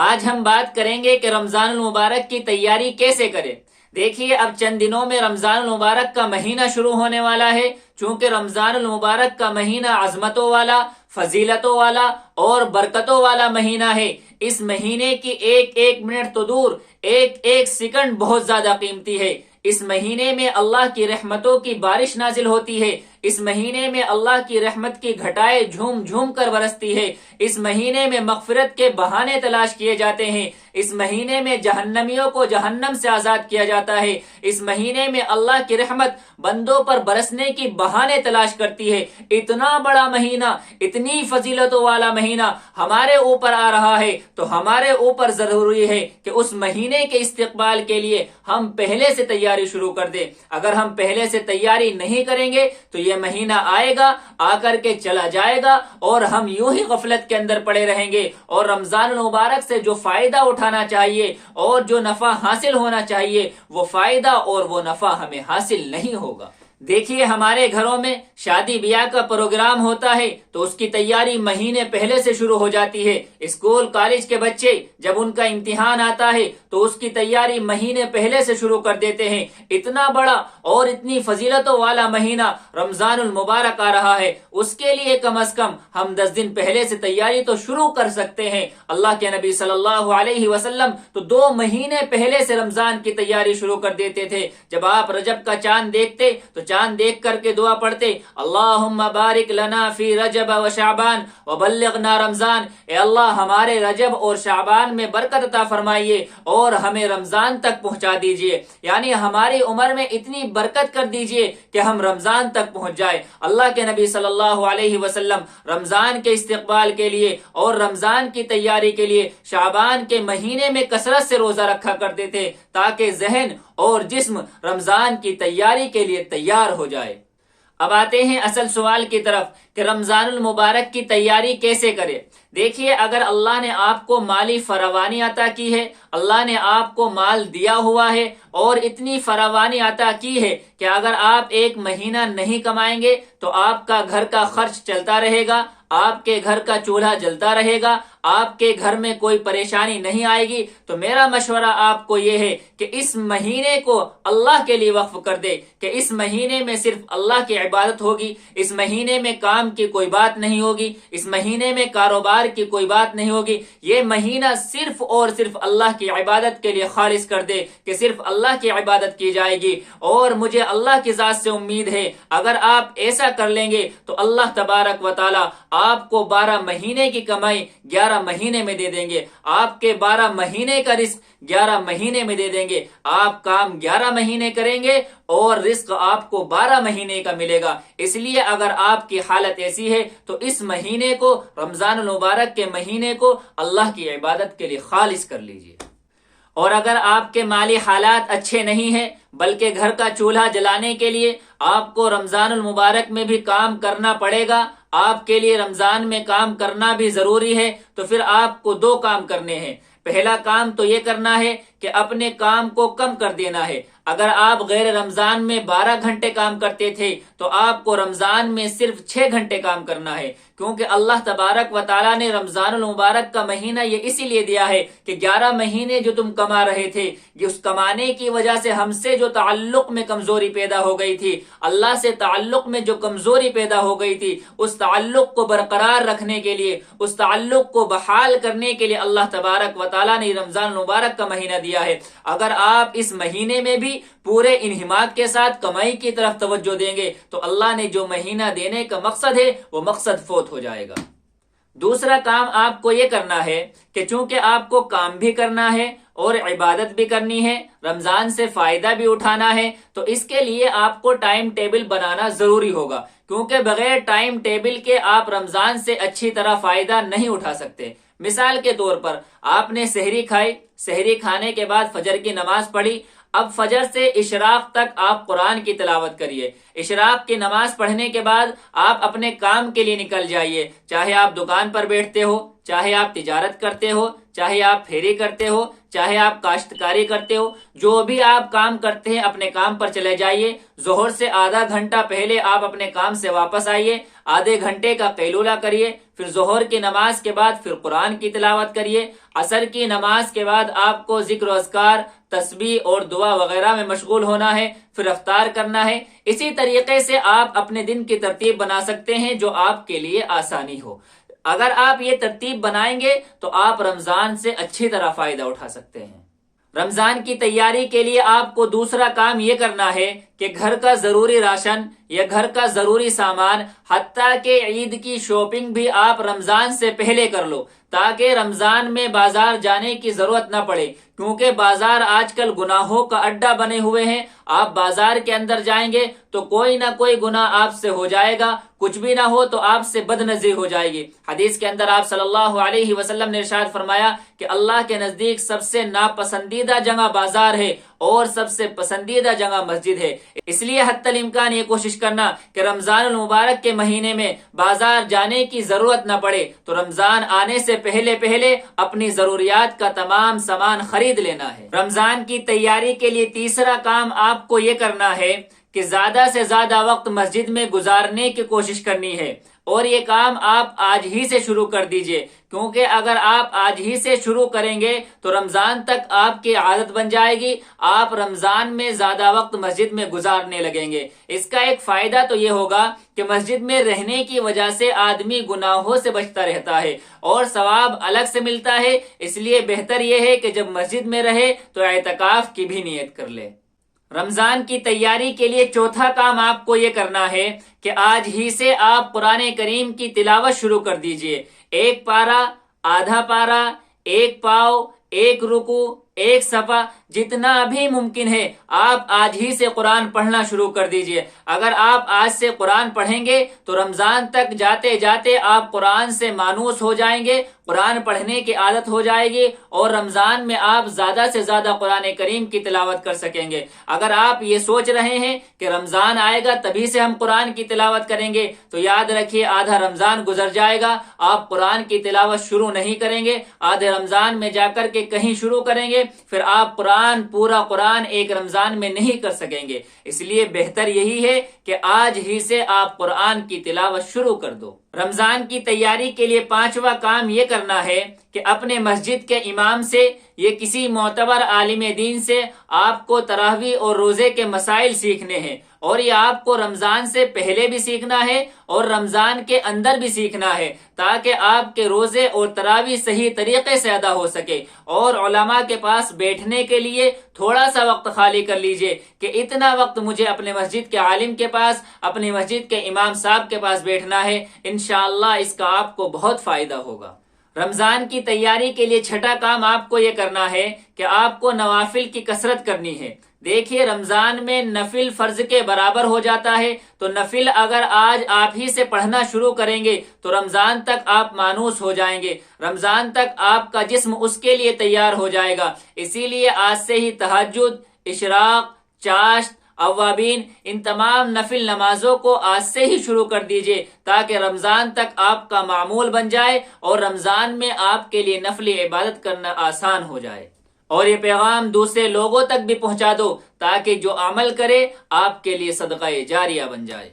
آج ہم بات کریں گے کہ رمضان المبارک کی تیاری کیسے کریں۔ دیکھیے، اب چند دنوں میں رمضان المبارک کا مہینہ شروع ہونے والا ہے۔ چونکہ رمضان المبارک کا مہینہ عظمتوں والا، فضیلتوں والا اور برکتوں والا مہینہ ہے۔ اس مہینے کی ایک ایک منٹ تو دور، ایک ایک سیکنڈ بہت زیادہ قیمتی ہے۔ اس مہینے میں اللہ کی رحمتوں کی بارش نازل ہوتی ہے۔ اس مہینے میں اللہ کی رحمت کی گھٹائیں جھوم جھوم کر برستی ہے۔ اس مہینے میں مغفرت کے بہانے تلاش کیے جاتے ہیں۔ اس مہینے میں جہنمیوں کو جہنم سے آزاد کیا جاتا ہے۔ اس مہینے میں اللہ کی رحمت بندوں پر برسنے کی بہانے تلاش کرتی ہے۔ اتنا بڑا مہینہ، اتنی فضیلتوں والا مہینہ ہمارے اوپر آ رہا ہے، تو ہمارے اوپر ضروری ہے کہ اس مہینے کے استقبال کے لیے ہم پہلے سے تیاری شروع کر دیں۔ اگر ہم پہلے سے تیاری نہیں کریں گے تو یہ مہینہ آئے گا، آ کر کے چلا جائے گا، اور ہم یوں ہی غفلت کے اندر پڑے رہیں گے، اور رمضان المبارک سے جو فائدہ اٹھانا چاہیے اور جو نفع حاصل ہونا چاہیے وہ فائدہ اور وہ نفع ہمیں حاصل نہیں ہوگا۔ دیکھیے، ہمارے گھروں میں شادی بیاہ کا پروگرام ہوتا ہے تو اس کی تیاری مہینے پہلے سے شروع ہو جاتی ہے۔ اسکول کالج کے بچے جب ان کا امتحان آتا ہے تو اس کی تیاری مہینے پہلے سے شروع کر دیتے ہیں۔ اتنا بڑا اور اتنی فضیلتوں والا مہینہ رمضان المبارک آ رہا ہے، اس کے لیے کم از کم ہم 10 دن پہلے سے تیاری تو شروع کر سکتے ہیں۔ اللہ کے نبی صلی اللہ علیہ وسلم تو 2 مہینے پہلے سے رمضان کی تیاری شروع کر دیتے تھے۔ جب آپ رجب کا چاند دیکھتے تو چاند دیکھ کر کے دعا پڑھتے، اللہم بارک لنا فی رجب و شعبان وبلغنا رمضان، اے اللہ ہمارے رجب اور شعبان میں برکت عطا فرمائیے اور ہمیں رمضان تک پہنچا دیجئے، یعنی ہماری عمر میں اتنی برکت کر دیجئے کہ ہم رمضان تک پہنچ جائے۔ اللہ کے نبی صلی اللہ علیہ وسلم رمضان کے استقبال کے لیے اور رمضان کی تیاری کے لیے شعبان کے مہینے میں کثرت سے روزہ رکھا کرتے تھے تاکہ ذہن اور جسم رمضان کی تیاری کے لیے تیار ہو جائے۔ اب آتے ہیں اصل سوال کی طرف کہ رمضان المبارک کی تیاری کیسے کرے۔ دیکھیے، اگر اللہ نے آپ کو مالی فراوانی عطا کی ہے، اللہ نے آپ کو مال دیا ہوا ہے اور اتنی فراوانی عطا کی ہے کہ اگر آپ ایک مہینہ نہیں کمائیں گے تو آپ کا گھر کا خرچ چلتا رہے گا، آپ کے گھر کا چولہا جلتا رہے گا، آپ کے گھر میں کوئی پریشانی نہیں آئے گی، تو میرا مشورہ آپ کو یہ ہے کہ اس مہینے کو اللہ کے لیے وقف کر دے کہ اس مہینے میں صرف اللہ کی عبادت ہوگی، اس مہینے میں کام کی کوئی بات نہیں ہوگی، اس مہینے میں کاروبار کی کوئی بات نہیں ہوگی۔ یہ مہینہ صرف اور صرف اللہ کی عبادت کے لیے خالص کر دے کہ صرف اللہ کی عبادت کی جائے گی، اور مجھے اللہ کی ذات سے امید ہے اگر آپ ایسا کر لیں گے تو اللہ تبارک و تعالی آپ کو 12 مہینے کی کمائی 11 مہینے میں دے دیں گے، آپ کے 12 مہینے کا رزق 11 مہینے میں دے دیں گے۔ آپ کام 11 مہینے کریں گے اور رزق آپ کو 12 مہینے کا ملے گا۔ اس لیے اگر آپ کی حالت ایسی ہے تو اس مہینے کو، رمضان المبارک کے مہینے کو اللہ کی عبادت کے لیے خالص کر لیجئے۔ اور اگر آپ کے مالی حالات اچھے نہیں ہیں بلکہ گھر کا چولہا جلانے کے لیے آپ کو رمضان المبارک میں بھی کام کرنا پڑے گا، آپ کے لیے رمضان میں کام کرنا بھی ضروری ہے، تو پھر آپ کو 2 کام کرنے ہیں۔ پہلا کام تو یہ کرنا ہے کہ اپنے کام کو کم کر دینا ہے۔ اگر آپ غیر رمضان میں 12 گھنٹے کام کرتے تھے تو آپ کو رمضان میں صرف 6 گھنٹے کام کرنا ہے، کیونکہ اللہ تبارک و تعالیٰ نے رمضان المبارک کا مہینہ یہ اسی لیے دیا ہے کہ 11 مہینے جو تم کما رہے تھے، اس کمانے کی وجہ سے ہم سے جو تعلق میں کمزوری پیدا ہو گئی تھی، اللہ سے تعلق میں جو کمزوری پیدا ہو گئی تھی، اس تعلق کو برقرار رکھنے کے لیے، اس تعلق کو بحال کرنے کے لیے اللہ تبارک و تعالیٰ نے رمضان المبارک کا مہینہ دیا ہے۔ اگر آپ اس مہینے میں بھی پورے انہماک کے ساتھ کمائی کی طرف توجہ دیں گے تو اللہ نے جو مہینہ دینے کا مقصد ہے وہ مقصد فوت ہو جائے گا۔ دوسرا کام آپ کو یہ کرنا ہے کہ چونکہ آپ کو کام بھی کرنا ہے اور عبادت بھی کرنی ہے، رمضان سے فائدہ بھی اٹھانا ہے، تو اس کے لیے آپ کو ٹائم ٹیبل بنانا ضروری ہوگا، کیونکہ بغیر ٹائم ٹیبل کے آپ رمضان سے اچھی طرح فائدہ نہیں اٹھا سکتے۔ مثال کے طور پر آپ نے سحری کھائی، سحری کھانے کے بعد فجر کی نماز پڑھی، اب فجر سے اشراق تک آپ قرآن کی تلاوت کریے۔ اشراق کی نماز پڑھنے کے بعد آپ اپنے کام کے لیے نکل جائیے، چاہے آپ دکان پر بیٹھتے ہو، چاہے آپ تجارت کرتے ہو، چاہے آپ پھیری کرتے ہو، چاہے آپ کاشتکاری کرتے ہو، جو بھی آپ کام کرتے ہیں اپنے کام پر چلے جائیے۔ ظہر سے آدھا گھنٹہ پہلے آپ اپنے کام سے واپس آئیے، آدھے گھنٹے کا قیلولہ کریے، پھر ظہر کی نماز کے بعد پھر قرآن کی تلاوت کریے۔ عصر کی نماز کے بعد آپ کو ذکر و اذکار، تسبیح اور دعا وغیرہ میں مشغول ہونا ہے، پھر افطار کرنا ہے۔ اسی طریقے سے آپ اپنے دن کی ترتیب بنا سکتے ہیں جو آپ کے لیے آسانی ہو۔ اگر آپ یہ ترتیب بنائیں گے تو آپ رمضان سے اچھی طرح فائدہ اٹھا سکتے ہیں۔ رمضان کی تیاری کے لیے آپ کو دوسرا کام یہ کرنا ہے کہ گھر کا ضروری راشن یا گھر کا ضروری سامان، حتیٰ کہ عید کی شاپنگ بھی آپ رمضان سے پہلے کر لو، تاکہ رمضان میں بازار جانے کی ضرورت نہ پڑے، کیونکہ بازار آج کل گناہوں کا اڈا بنے ہوئے ہیں۔ آپ بازار کے اندر جائیں گے تو کوئی نہ کوئی گناہ آپ سے ہو جائے گا، کچھ بھی نہ ہو تو آپ سے بد نظری ہو جائے گی۔ حدیث کے اندر آپ صلی اللہ علیہ وسلم نے ارشاد فرمایا کہ اللہ کے نزدیک سب سے ناپسندیدہ جگہ بازار ہے اور سب سے پسندیدہ جگہ مسجد ہے۔ اس لیے حتی الامکان یہ کوشش کرنا کہ رمضان المبارک کے مہینے میں بازار جانے کی ضرورت نہ پڑے، تو رمضان آنے سے پہلے اپنی ضروریات کا تمام سامان خرید لینا ہے۔ رمضان کی تیاری کے لیے تیسرا کام آپ کو یہ کرنا ہے کہ زیادہ سے زیادہ وقت مسجد میں گزارنے کی کوشش کرنی ہے، اور یہ کام آپ آج ہی سے شروع کر دیجئے، کیونکہ اگر آپ آج ہی سے شروع کریں گے تو رمضان تک آپ کی عادت بن جائے گی، آپ رمضان میں زیادہ وقت مسجد میں گزارنے لگیں گے۔ اس کا ایک فائدہ تو یہ ہوگا کہ مسجد میں رہنے کی وجہ سے آدمی گناہوں سے بچتا رہتا ہے اور ثواب الگ سے ملتا ہے۔ اس لیے بہتر یہ ہے کہ جب مسجد میں رہے تو اعتکاف کی بھی نیت کر لے۔ رمضان کی تیاری کے لیے چوتھا کام آپ کو یہ کرنا ہے کہ آج ہی سے آپ قرآن کریم کی تلاوت شروع کر دیجئے۔ ایک پارہ، آدھا پارہ، ایک پاؤ، ایک رکوع، ایک صفحہ، جتنا بھی ممکن ہے آپ آج ہی سے قرآن پڑھنا شروع کر دیجئے۔ اگر آپ آج سے قرآن پڑھیں گے تو رمضان تک جاتے جاتے آپ قرآن سے مانوس ہو جائیں گے، قرآن پڑھنے کی عادت ہو جائے گی، اور رمضان میں آپ زیادہ سے زیادہ قرآن کریم کی تلاوت کر سکیں گے۔ اگر آپ یہ سوچ رہے ہیں کہ رمضان آئے گا تبھی سے ہم قرآن کی تلاوت کریں گے، تو یاد رکھیے آدھا رمضان گزر جائے گا، آپ قرآن کی تلاوت شروع نہیں کریں گے، آدھے رمضان میں جا کر کے کہیں شروع کریں گے، پھر آپ پورا قرآن ایک رمضان میں نہیں کر سکیں گے۔ اس لیے بہتر یہی ہے کہ آج ہی سے آپ قرآن کی تلاوت شروع کر دو۔ رمضان کی تیاری کے لیے پانچواں کام یہ کرنا ہے کہ اپنے مسجد کے امام سے یا کسی معتبر عالم دین سے آپ کو تراویح اور روزے کے مسائل سیکھنے ہیں، اور یہ آپ کو رمضان سے پہلے بھی سیکھنا ہے اور رمضان کے اندر بھی سیکھنا ہے، تاکہ آپ کے روزے اور تراویح صحیح طریقے سے ادا ہو سکے۔ اور علماء کے پاس بیٹھنے کے لیے تھوڑا سا وقت خالی کر لیجئے کہ اتنا وقت مجھے اپنے مسجد کے عالم کے پاس، اپنی مسجد کے امام صاحب کے پاس بیٹھنا ہے، انشاءاللہ اس کا آپ کو بہت فائدہ ہوگا۔ رمضان کی تیاری کے لیے چھٹا کام آپ کو یہ کرنا ہے کہ آپ کو نوافل کی کثرت کرنی ہے۔ دیکھیے رمضان میں نفل فرض کے برابر ہو جاتا ہے، تو نفل اگر آج آپ ہی سے پڑھنا شروع کریں گے تو رمضان تک آپ مانوس ہو جائیں گے، رمضان تک آپ کا جسم اس کے لیے تیار ہو جائے گا۔ اسی لیے آج سے ہی تہجد، اشراق، چاشت، اوابین، ان تمام نفل نمازوں کو آج سے ہی شروع کر دیجئے، تاکہ رمضان تک آپ کا معمول بن جائے اور رمضان میں آپ کے لیے نفل عبادت کرنا آسان ہو جائے۔ اور یہ پیغام دوسرے لوگوں تک بھی پہنچا دو، تاکہ جو عمل کرے آپ کے لیے صدقہ جاریہ بن جائے۔